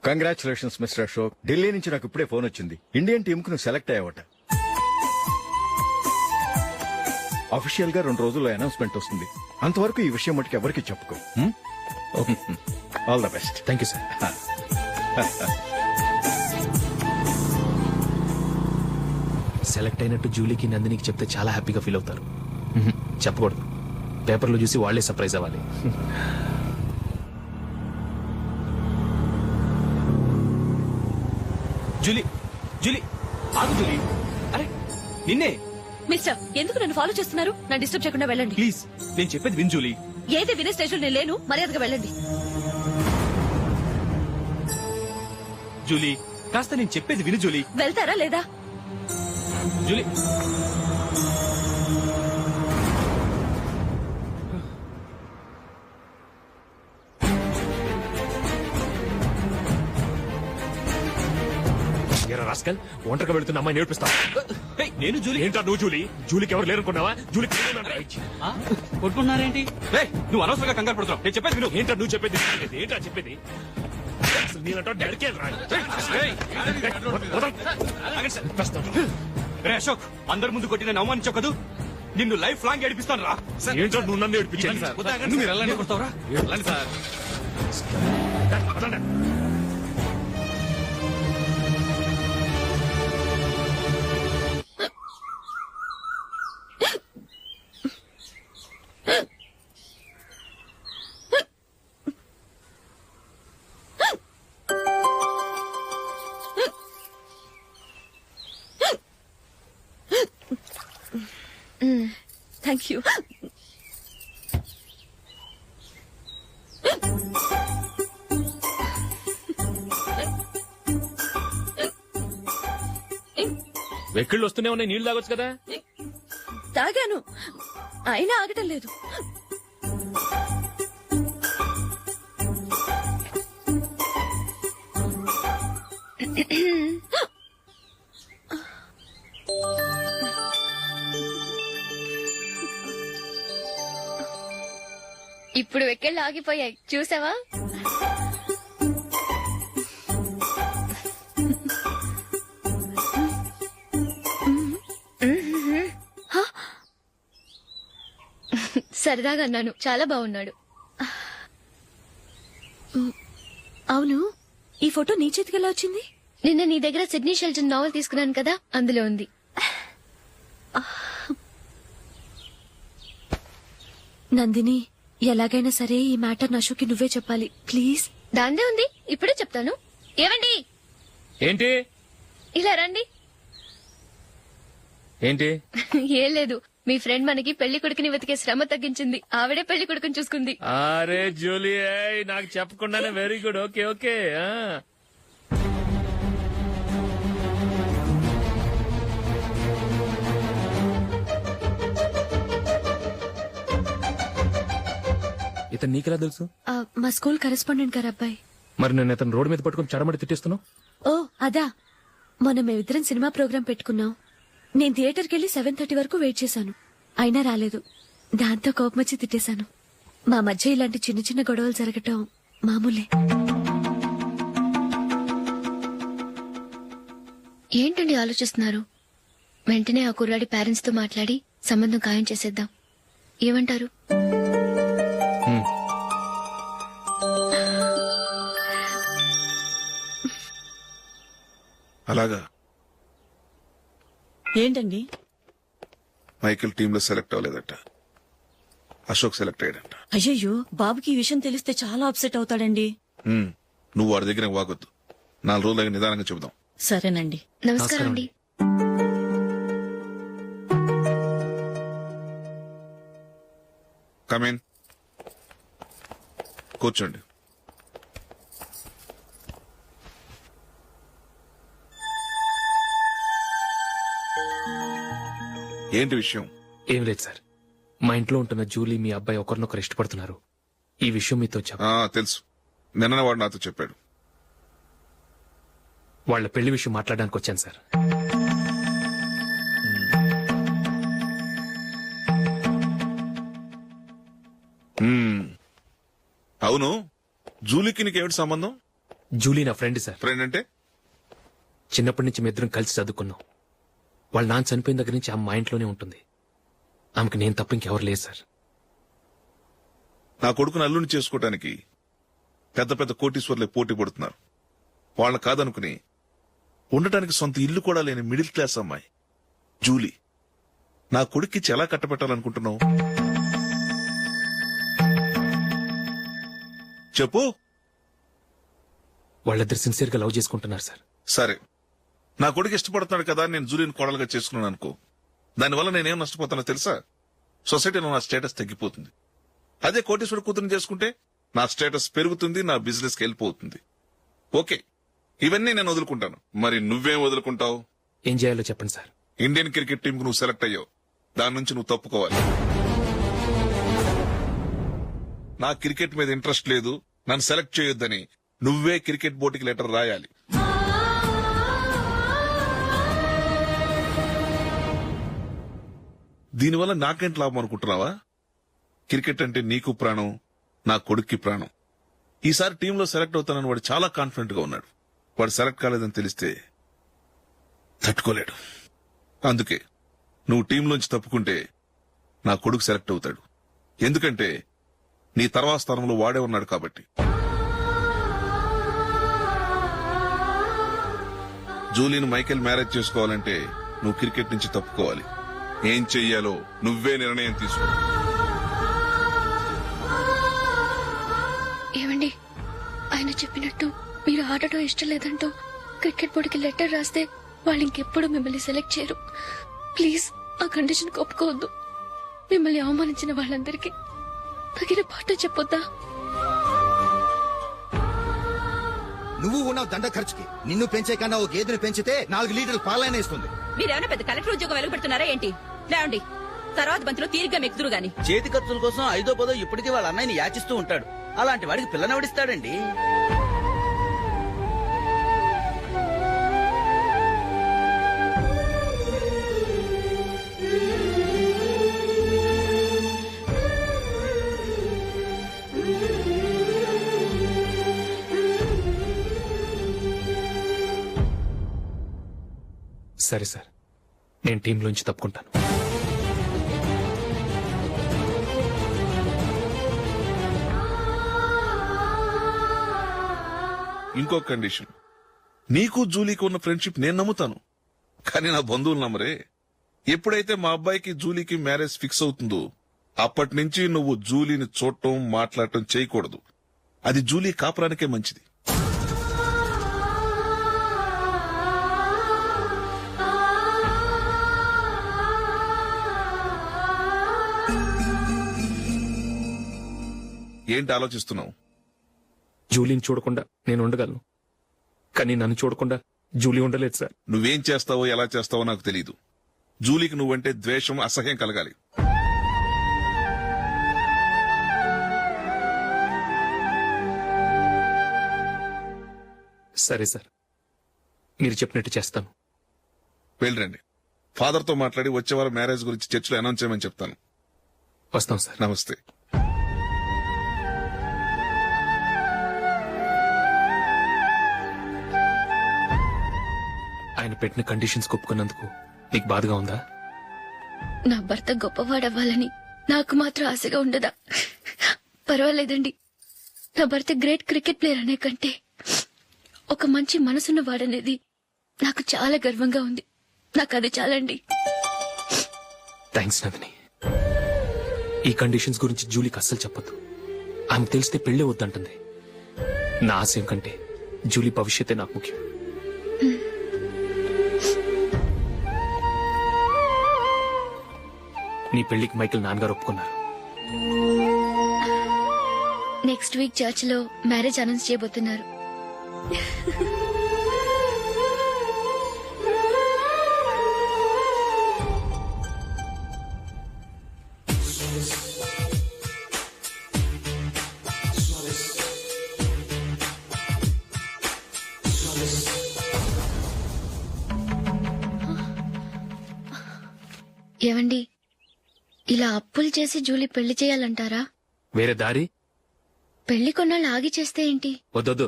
Congratulations mister Ashok. Delhi నుంచి నాకు ఇప్పుడే ఫోన్ వచ్చింది. ఇండియన్ టీమ్ కు నువ్వు సెలెక్ట్ అయ్యావట. అఫీషియల్ గా 2 రోజుల్లో అనౌన్స్మెంట్ వస్తుంది. అంతవరకు ఈ విషయం మటుకు ఎవరికి చెప్పుకో. All the best. Thank you sir. Select అయినట్టు జూలీకి నందినికి చెప్తే చాలా హ్యాపీగా ఫీల్ అవుతారు. చెప్పకూడదు, పేపర్లో చూసి వాళ్లే సర్ప్రైజ్ అవ్వాలి. జూలీ, జూలీ, ఆగు జూలీ. అరే నిన్నే. మిస్టర్, ఎందుకు నన్ను ఫాలో చేస్తున్నారు? నన్ను డిస్టర్బ్ చేయకుండా వెళ్ళండి ప్లీజ్. నేను చెప్పేది విన్ జూలీ. ఏది వినే స్టేజ్ లో నేను లేను. మర్యాదగా వెళ్ళండి. జూలీ కాస్త నేను చెప్పేది విను జూలీ. వెళ్తారా లేదా? జూలీ, రాస్కల్, ఒంటరిగా వెళుతున్న అమ్మాయి నేర్పిస్తా. నేను జూలీ. ఏంటా నువ్వు జూలీ? జూలీకి ఎవరు లేరనుకున్నావా? జూలీ కొట్టుకున్నారేంటి? నువ్వు అనవసరంగా కంగారు పడుతున్నావు. నేను చెప్పేది విను. ఏంటా నువ్వు చెప్పేది? ఏంటా చెప్పేది? అశోక్, అందరి ముందు కొట్టి నేను అవమానించావు కదూ. నిన్ను లైఫ్ లాంగ్ ఏడిపిస్తాను రా. ఏంటో నువ్వు నన్ను ఏడిపించాను. మీరు ఎలా కొడతావురా? Sir thank you. వెక్కిళ్ళు వస్తూనే ఉన్నాయి. నీళ్లు తాగొచ్చు కదా. తాగాను, అయినా ఆగటం లేదు. ఇప్పుడు వెక్కెళ్ళు ఆగిపోయాయి, చూసావా? సరదాగా అన్నాను. చాలా బాగున్నాడు. అవును, ఈ ఫోటో నీ చేతికి ఎలా వచ్చింది? నిన్న నీ దగ్గర సిడ్నీ షెల్టన్ నావెల్ తీసుకున్నాను కదా, అందులో ఉంది. నందిని, ఎలాగైనా సరే ఈ మ్యాటర్ అశోక్కి నువ్వే చెప్పాలి ప్లీజ్. దాందే ఉంది, ఇప్పుడే చెప్తాను. ఏమండి, ఏంటి? ఇలా రండి. ఏంటి? ఏం లేదు, మీ ఫ్రెండ్ మనకి పెళ్లి కొడుకుని వెతికే శ్రమ తగ్గించింది. ఆవిడే పెళ్లి కొడుకుని చూసుకుంది. అరే జూలీ, నాకు చెప్పకుండానే వెరీ గుడ్. Okay okay. ఇతను నీకెలా తెలుసు? మా స్కూల్ కరెస్పాండెంట్ గారు అబ్బాయి. మరి నేను ఇతను రోడ్డు మీద పట్టుకుని చడమడి తిట్టేస్తున్నావు. ఓ అదా, మొన్న మేమిద్దరం సినిమా ప్రోగ్రాం పెట్టుకున్నాం. నేను థియేటర్కి వెళ్లి 7:30 వరకు వెయిట్ చేశాను, అయినా రాలేదు. దాంతో కోపమొచ్చి తిట్టేశాను. మా మధ్య ఇలాంటి చిన్న చిన్న గొడవలు జరగటం మామూలే. ఏంటండి ఆలోచిస్తున్నారు? వెంటనే ఆ కుర్రాడి పేరెంట్స్ తో మాట్లాడి సంబంధం ఖాయం చేసేద్దాం. ఏమంటారు? అలాగా? ఏంటండి? మైకిల్ టీమ్ లో సెలెక్ట్ అవ్వలేదట, అశోక్ సెలెక్ట్ అయ్యాడంట. అయ్యయ్యో, బాబుకి ఈ విషయం తెలిస్తే చాలా అప్సెట్ అవుతాడండి. నువ్వు వాడి దగ్గర వాగొద్దు. 4 రోజులు నిదానంగా చెబుదాం. సరేనండి. నమస్కారం అండి. కమేన్, కూర్చోండి. ఏంటి విషయం? ఏం లేదు సార్, మా ఇంట్లో ఉంటున్న జూలీ మీ అబ్బాయి ఒకరినొకరు ఇష్టపడుతున్నారు. ఈ విషయం మీతో తెలుసు, నిన్న వాడు నాతో చెప్పాడు. వాళ్ళ పెళ్లి విషయం మాట్లాడడానికి వచ్చాను సార్. అవును, జూలీకి నీకేమిటి సంబంధం? జూలీ నా ఫ్రెండ్ సార్. ఫ్రెండ్ అంటే చిన్నప్పటి నుంచి మేమిద్దరం కలిసి చదువుకున్నాం. వాళ్ళ నాన్న చనిపోయిన దగ్గర నుంచి ఆమె మా ఇంట్లోనే ఉంటుంది. ఆమెకు నేను తప్ప ఇంకెవరు లేదు సార్. నా కొడుకును అల్లుని చేసుకోవటానికి పెద్ద పెద్ద కోటీశ్వర్లే పోటీ పడుతున్నారు. వాళ్ళని కాదనుకుని ఉండటానికి సొంత ఇల్లు కూడా లేని మిడిల్ క్లాస్ అమ్మాయి జూలీ నా కొడుక్కిచ్చి ఎలా కట్టబెట్టాలనుకుంటున్నావు? చెప్పు. వాళ్ళిద్దరు సిన్సియర్ గా లవ్ చేసుకుంటున్నారు సార్. సరే, నా కొడుకు ఇష్టపడుతున్నాడు కదా అని నేను జూలీని కోడలుగా చేసుకున్నాను అనుకో. దానివల్ల నేనేం నష్టపోతానో తెలుసా? సొసైటీలో నా స్టేటస్ తగ్గిపోతుంది. అదే కోటీశ్వరుడు కూతురుని చేసుకుంటే నా స్టేటస్ పెరుగుతుంది, నా బిజినెస్ కి వెళ్ళిపోతుంది. ఓకే, ఇవన్నీ నేను వదులుకుంటాను. మరి నువ్వేం వదులుకుంటావు? ఏం చేయాలో చెప్పండి సార్. ఇండియన్ క్రికెట్ టీం కు నువ్వు సెలెక్ట్ అయ్యావు. దాని నుంచి నువ్వు తప్పుకోవాలి. నా క్రికెట్ మీద ఇంట్రెస్ట్ లేదు, నన్ను సెలెక్ట్ చేయొద్దని నువ్వే క్రికెట్ బోర్డుకి లెటర్ రాయాలి. దీనివల్ల నాకేంటి లాభం అనుకుంటున్నావా? క్రికెట్ అంటే నీకు ప్రాణం, నా కొడుక్కి ప్రాణం. ఈసారి టీంలో సెలెక్ట్ అవుతానని వాడు చాలా కాన్ఫిడెంట్ గా ఉన్నాడు. వాడు సెలెక్ట్ కాలేదని తెలిస్తే తట్టుకోలేడు. అందుకే నువ్వు టీంలోంచి తప్పుకుంటే నా కొడుకు సెలెక్ట్ అవుతాడు. ఎందుకంటే నీ తర్వాత స్థానంలో వాడే ఉన్నాడు కాబట్టి. జూలీని మైకేల్ మ్యారేజ్ చేసుకోవాలంటే నువ్వు క్రికెట్ నుంచి తప్పుకోవాలి. ఏం చెయ్యాలో నువ్వే నిర్ణయం తీసుకో. ఏమండి, ఆయన చెప్పినట్టు మీరు ఆడటం ఇష్టం లేదంటూ క్రికెట్ బోర్డుకి లెటర్ రాస్తే వాళ్ళు ఇంకెప్పుడు మిమ్మల్ని సెలెక్ట్ చేయరు. ప్లీజ్ ఆ కండిషన్ ఒప్పుకోవద్దు. మిమ్మల్ని అవమానించిన వాళ్ళందరికీ తగిన పాట చెప్పొద్దా? నువ్వు ఉన్నావు దండ ఖర్చుకి. నిన్ను పెంచే కన్నా ఓ గేదెను పెంచితే 4 లీటర్లు పాలైనా ఇస్తుంది. మీరేమైనా పెద్ద కలెక్టర్ ఉద్యోగం వెలుగుపెడుతున్నారా ఏంటి? లేవండి, తర్వాత బంతిలో తీరిగ్గా మెక్కుదురు గాని. చేతి ఖర్చుల కోసం 5-10 ఇప్పటికీ వాళ్ళ అన్నయ్యని యాచిస్తూ ఉంటాడు. అలాంటి వాడికి పిల్లనవడిస్తాడండి. సరే సార్, నేను టీంలోంచి తప్పుకుంటాను. ఇంకో కండిషన్, నీకు జూలీకి ఉన్న ఫ్రెండ్షిప్ నేను నమ్ముతాను, కానీ నా బంధువులు నమ్మరే. ఎప్పుడైతే మా అబ్బాయికి జూలీకి మ్యారేజ్ ఫిక్స్ అవుతుందో అప్పటి నుంచి నువ్వు జూలీని చూడటం మాట్లాడటం చేయకూడదు. అది జూలీ కాపురానికే మంచిది. ఏంటి ఆలోచిస్తున్నావు? జూలీని చూడకుండా నేను ఉండగలను, కానీ నన్ను చూడకుండా జూలీ ఉండలేదు సార్. నువ్వేం చేస్తావో ఎలా చేస్తావో నాకు తెలియదు. జూలీకి నువ్వంటే ద్వేషం, అసహ్యం కలగాలి. సరే సార్, మీరు చెప్పినట్టు చేస్తాను. వెళ్ళండి, ఫాదర్తో మాట్లాడి వచ్చే వారం మ్యారేజ్ గురించి చర్చలో అనౌన్స్ చేయమని చెప్తాను. వస్తాం సార్. నమస్తే. ఆయన పెట్టిన కండిషన్స్ ఒప్పుకున్నందుకు నీకు బాధగా ఉందా? నా భర్త గొప్పవాడవ్వాలని నాకు మాత్రం ఆశగా ఉండదా? పర్వాలేదండి. నా భర్త గ్రేట్ క్రికెట్ ప్లేయర్ అనే కంటే ఒక మంచి మనసున్న వాడనేది నాకు చాలా గర్వంగా ఉంది. నాకు అది చాలండి. థ్యాంక్స్ నందిని. ఈ కండిషన్స్ గురించి జూలీకి అస్సలు చెప్పొద్దు. ఆమెకు తెలిస్తే పెళ్లే వద్దంటుంది. నా ఆశయం కంటే జూలీ భవిష్యత్తే నాకు ముఖ్యం. నీ పెళ్లికి మైకేల్ నాన్నగారు ఒప్పుకున్నారు. నెక్స్ట్ వీక్ చర్చ్ లో మ్యారేజ్ అనౌన్స్ చేయబోతున్నారు. ఏవండి, ఇలా అప్పులు చేసి జూలీ పెళ్లి చేయాలంటారా? వేరే దారి? పెళ్లి కొన్నాళ్ళు ఆగి చేస్తే ఏంటి? వద్దొద్దు,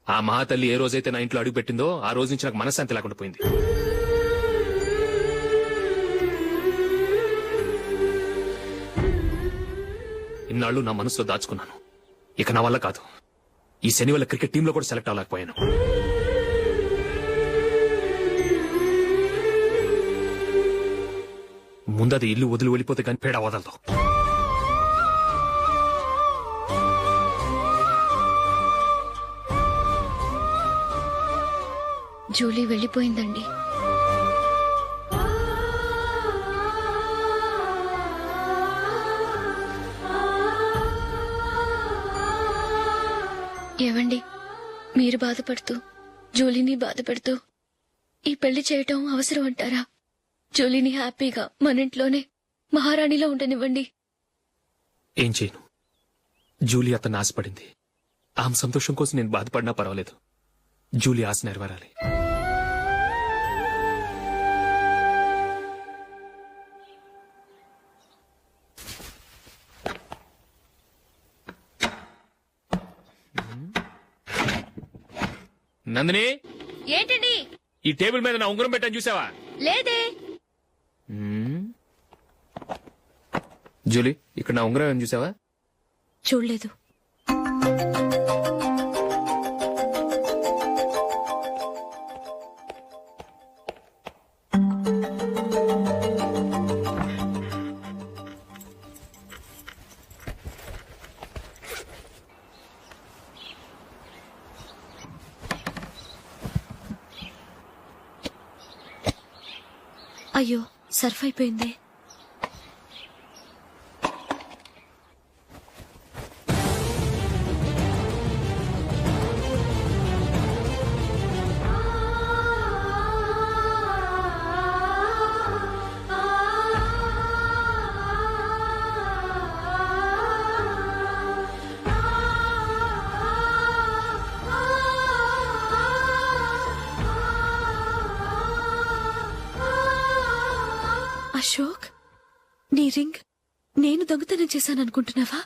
ఆ మహాతల్లి ఏ రోజైతే నా ఇంట్లో అడుగు పెట్టిందో ఆ రోజు నుంచి నాకు మనశ్శాంతి లేకుండా పోయింది. ఇన్నాళ్ళు నా మనసులో దాచుకున్నాను. ఇక నా వల్ల కాదు. ఈ శని వల్ల క్రికెట్ టీంలో కూడా సెలెక్ట్ అవ్వలేకపోయాను. ముందది ఇల్లు వదిలి వెళ్ళిపోతే కానీ పేడ వదలదు. జూలీ వెళ్ళిపోయిందండి. ఏవండి, మీరు బాధపడుతూ జూలీని బాధపెడుతూ ఈ పెళ్లి చేయటం అవసరం అంటారా? జూలీని హ్యాపీగా మన ఇంట్లోనే మహారాణిలో ఉండనివ్వండి. ఏం చేయను? జూలీ అతన్ని ఆశపడింది. ఆమె సంతోషం కోసం నేను బాధపడినా పర్వాలేదు. జూలీ ఆశ నెరవేరాలి. నందిని, ఏంటండి? ఈ టేబుల్ మీద నా ఉంగరం పెట్టాను చూసావా? లేదే. జూలీ, ఇక్కడ నా ఉంగరం ఏం చూసావా? చూడలేదు. అయ్యో, సర్ఫ్ అయిపోయింది. అశోక్, నీ రింగ్ నేను దొంగతనం చేశాననుకుంటున్నావా?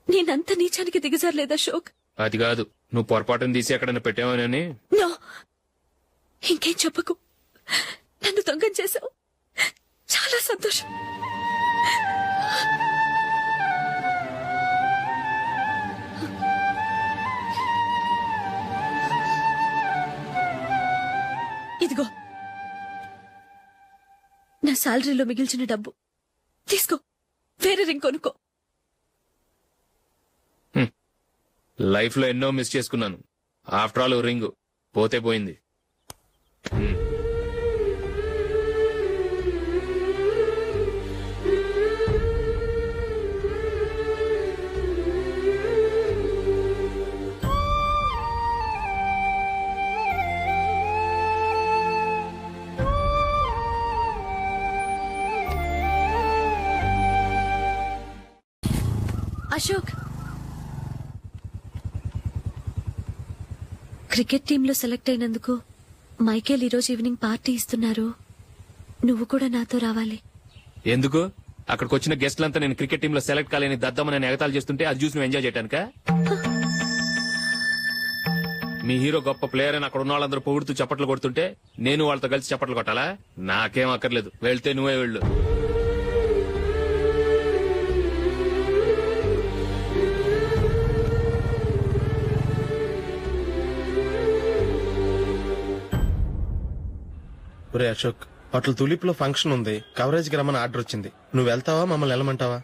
నేనంత నీచానికి దిగజారలేదు అశోక్. అది కాదు, నువ్వు పొరపాటును తీసి ఎక్కడైనా పెట్టావని. నో, ఇంకేం చెప్పకు. నన్ను దొంగం చేశావు. చాలా సంతోషం. ఇదిగో నా శాలరీలో మిగిల్చిన డబ్బు తీసుకో. వేరే రింగ్ కొనుక్కో. లైఫ్ లో ఎన్నో మిస్ చేసుకున్నాను. ఆఫ్టర్ ఆల్ రింగ్ పోతే పోయింది. అశోక్, క్రికెట్ టీంలో సెలెక్ట్ అయినందుకు మైకేల్ ఈరోజు ఈవినింగ్ పార్టీ ఇస్తున్నారు. నువ్వు కూడా నాతో రావాలి. ఎందుకు? అక్కడికి వచ్చిన గెస్ట్లంతా నేను క్రికెట్ టీంలో సెలెక్ట్ కాలేని దద్దమని ఎగతాలు చేస్తుంటే అది చూసి నువ్వు ఎంజాయ్ చేయటానిక? మీ హీరో గొప్ప ప్లేయర్ అని అక్కడ ఉన్న వాళ్ళందరూ పొగుడుతూ చప్పట్లు కొడుతుంటే నేను వాళ్ళతో కలిసి చప్పట్లు కొట్టాలా? నాకేం అక్కర్లేదు. వెళ్తే నువ్వే వెళ్ళు. ఒరే అశోక్, అట్ల తులిప్ లో ఫంక్షన్ ఉంది. కవరేజ్ కి రమ్మని ఆర్డర్ వచ్చింది. నువ్వు వెళ్తావా, మమ్మల్ని వెళ్ళమంటావా?